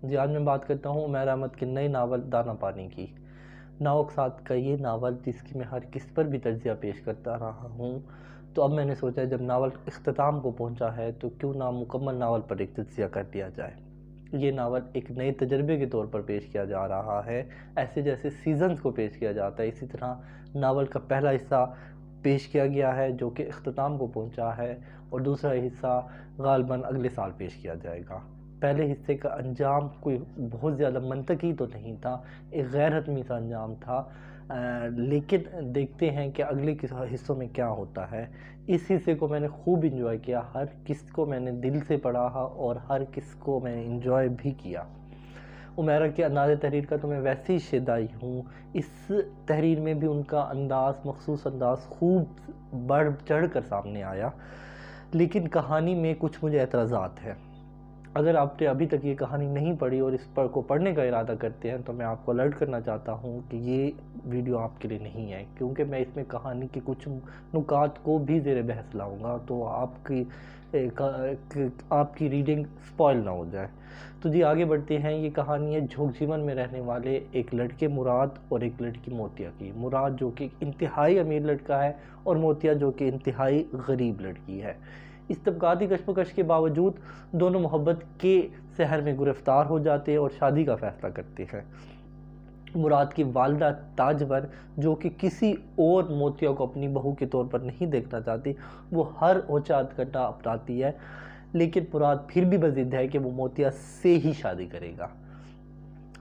جی آج میں بات کرتا ہوں عمیر احمد کے نئے ناول دانہ پانی کی۔ ناوکسات کا یہ ناول جس کی میں ہر کس پر بھی تجزیہ پیش کرتا رہا ہوں، تو اب میں نے سوچا جب ناول اختتام کو پہنچا ہے تو کیوں نہ مکمل ناول پر ایک تجزیہ کر دیا جائے۔ یہ ناول ایک نئے تجربے کے طور پر پیش کیا جا رہا ہے، ایسے جیسے سیزنز کو پیش کیا جاتا ہے اسی طرح ناول کا پہلا حصہ پیش کیا گیا ہے جو کہ اختتام کو پہنچا ہے، اور دوسرا حصہ غالباً اگلے سال پیش کیا جائے گا۔ پہلے حصے کا انجام کوئی بہت زیادہ منطقی تو نہیں تھا، ایک غیر حتمی سا انجام تھا، لیکن دیکھتے ہیں کہ اگلے حصوں میں کیا ہوتا ہے۔ اس حصے کو میں نے خوب انجوائے کیا، ہر کس کو میں نے دل سے پڑھا اور ہر کس کو میں نے انجوائے بھی کیا۔ عمیرہ کے انداز تحریر کا تو میں ویسے ہی شیدائی ہوں، اس تحریر میں بھی ان کا انداز، مخصوص انداز خوب بڑھ چڑھ کر سامنے آیا، لیکن کہانی میں کچھ مجھے اعتراضات ہیں۔ اگر آپ نے ابھی تک یہ کہانی نہیں پڑھی اور اس کو پڑھنے کا ارادہ کرتے ہیں تو میں آپ کو الرٹ کرنا چاہتا ہوں کہ یہ ویڈیو آپ کے لیے نہیں ہے، کیونکہ میں اس میں کہانی کے کچھ نکات کو بھی زیر بحث لاؤں گا تو آپ کی ریڈنگ سپوائل نہ ہو جائے۔ تو جی آگے بڑھتے ہیں۔ یہ کہانی ہے جھوک جیون میں رہنے والے ایک لڑکے مراد اور ایک لڑکی موتیا کی۔ مراد جو کہ انتہائی امیر لڑکا ہے اور موتیا جو کہ انتہائی غریب لڑکی ہے۔ اس طبقاتی کشمکش کے باوجود دونوں محبت کے سحر میں گرفتار ہو جاتے ہیں اور شادی کا فیصلہ کرتے ہیں۔ مراد کی والدہ تاجور جو کہ کسی اور موتیا کو اپنی بہو کے طور پر نہیں دیکھنا چاہتی، وہ ہر اوچاد کٹا اپناتی ہے، لیکن مراد پھر بھی بضد ہے کہ وہ موتیا سے ہی شادی کرے گا۔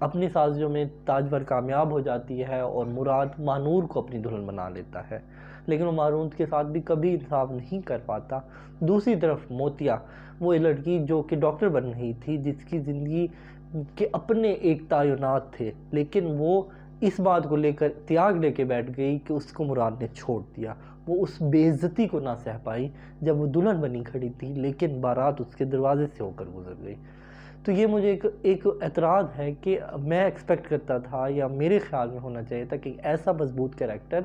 اپنی سازشوں میں تاجور کامیاب ہو جاتی ہے اور مراد مانور کو اپنی دلہن بنا لیتا ہے، لیکن وہ مانور کے ساتھ بھی کبھی انصاف نہیں کر پاتا۔ دوسری طرف موتیا وہ لڑکی جو کہ ڈاکٹر بن رہی تھی، جس کی زندگی کے اپنے ایک تعینات تھے، لیکن وہ اس بات کو لے کر تیاگ لے کے بیٹھ گئی کہ اس کو مراد نے چھوڑ دیا۔ وہ اس بے عزتی کو نہ سہ پائی جب وہ دلہن بنی کھڑی تھی، لیکن بارات اس کے دروازے سے ہو کر گزر گئی۔ تو یہ مجھے ایک اعتراض ہے کہ میں ایکسپیکٹ کرتا تھا یا میرے خیال میں ہونا چاہیے تھا کہ ایسا مضبوط کریکٹر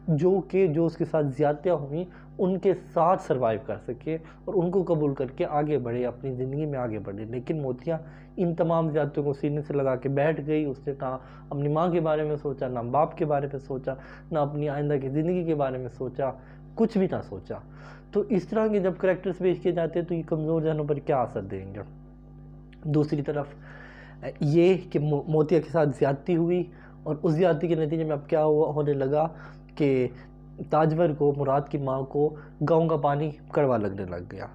جو اس کے ساتھ زیادتیاں ہوئیں ان کے ساتھ سروائیو کر سکے اور ان کو قبول کر کے آگے بڑھے، اپنی زندگی میں آگے بڑھے، لیکن موتیا ان تمام زیادتیوں کو سینے سے لگا کے بیٹھ گئی۔ اس نے نہ اپنی ماں کے بارے میں سوچا، نہ باپ کے بارے میں سوچا، نہ اپنی آئندہ کی زندگی کے بارے میں سوچا، کچھ بھی نہ سوچا۔ تو اس طرح کے جب کریکٹرز پیش کیے جاتے ہیں تو یہ کمزور ذہنوں پر کیا اثر دیں گے۔ دوسری طرف یہ کہ موتیا کے ساتھ زیادتی ہوئی اور اس زیادتی کے نتیجے میں اب کیا ہونے لگا کہ تاجور کو، مراد کی ماں کو گاؤں کا پانی کڑوا لگنے لگ گیا،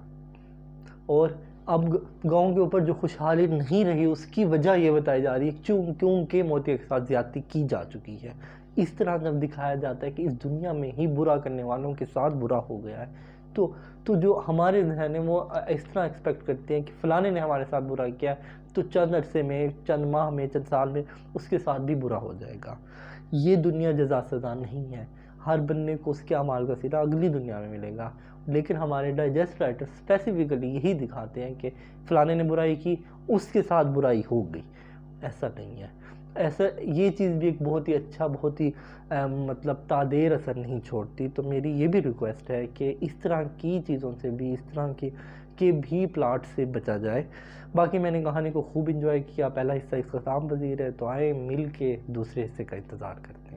اور اب گاؤں کے اوپر جو خوشحالی نہیں رہی اس کی وجہ یہ بتائی جا رہی ہے کیونکہ موتیا کے ساتھ زیادتی کی جا چکی ہے۔ اس طرح جب دکھایا جاتا ہے کہ اس دنیا میں ہی برا کرنے والوں کے ساتھ برا ہو گیا ہے تو جو ہمارے ذہن ہیں وہ اس طرح ایکسپیکٹ کرتے ہیں کہ فلانے نے ہمارے ساتھ برا کیا ہے تو چند عرصے میں، چند ماہ میں، چند سال میں اس کے ساتھ بھی برا ہو جائے گا۔ یہ دنیا جزا سزا نہیں ہے، ہر بندے کو اس کے اعمال کا صلہ اگلی دنیا میں ملے گا، لیکن ہمارے ڈائجسٹ رائٹر اسپیسیفکلی یہی دکھاتے ہیں کہ فلانے نے برائی کی، اس کے ساتھ برائی ہو گئی۔ ایسا نہیں ہے۔ یہ چیز بھی ایک بہت ہی اچھا، بہت ہی تعدیر اثر نہیں چھوڑتی۔ تو میری یہ بھی ریکویسٹ ہے کہ اس طرح کی چیزوں سے بھی، اس طرح کے بھی پلاٹ سے بچا جائے۔ باقی میں نے کہانی کو خوب انجوائے کیا، پہلا حصہ اختتام پذیر ہے، تو آئیں مل کے دوسرے حصے کا انتظار کرتے ہیں۔